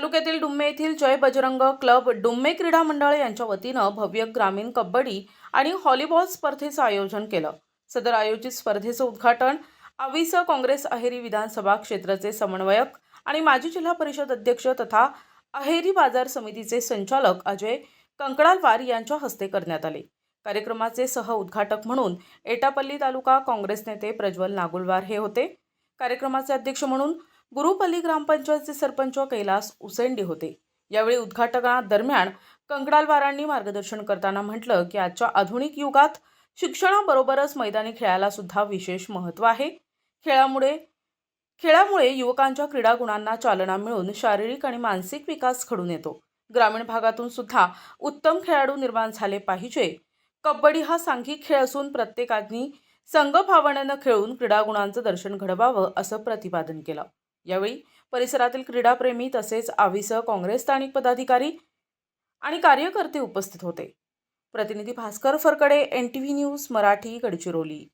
तालुक्यातील डुम्मे येथील जय बजरंग क्लब डुम्मे क्रीडा मंडळ यांच्या वतीनं भव्य ग्रामीण कबड्डी आणि व्हॉलीबॉल स्पर्धेचं आयोजन केलं। सदर आयोजित स्पर्धेचं उद्घाटन आविस काँग्रेस अहेरी विधानसभा क्षेत्राचे समन्वयक आणि माजी जिल्हा परिषद अध्यक्ष तथा अहेरी बाजार समितीचे संचालक अजय कंकडालवार यांच्या हस्ते करण्यात आले। कार्यक्रमाचे सह उद्घाटक म्हणून एटापल्ली तालुका काँग्रेस नेते प्रज्वल नागुलवार हे होते। कार्यक्रमाचे अध्यक्ष म्हणून गुरुपल्ली ग्रामपंचायतचे सरपंच कैलास उसेंडी होते। यावेळी उद्घाटनादरम्यान कंकडालवारांनी मार्गदर्शन करताना म्हटलं की आजच्या आधुनिक युगात शिक्षणाबरोबरच मैदानी खेळाला सुद्धा विशेष महत्त्व आहे। खेळामुळे युवकांच्या क्रीडा गुणांना चालना मिळून शारीरिक आणि मानसिक विकास घडून येतो। ग्रामीण भागातून सुद्धा उत्तम खेळाडू निर्माण झाले पाहिजे। कबड्डी हा सांघिक खेळ असून प्रत्येकाने संघभावनेने खेळून क्रीडा गुणांचं दर्शन घडवावं असं प्रतिपादन केलं। यावेळी परिसरातील क्रीडाप्रेमी तसेच आविस काँग्रेस स्थानिक पदाधिकारी आणि कार्यकर्ते उपस्थित होते। प्रतिनिधी भास्कर फरकडे, NTV न्यूज मराठी, गडचिरोली।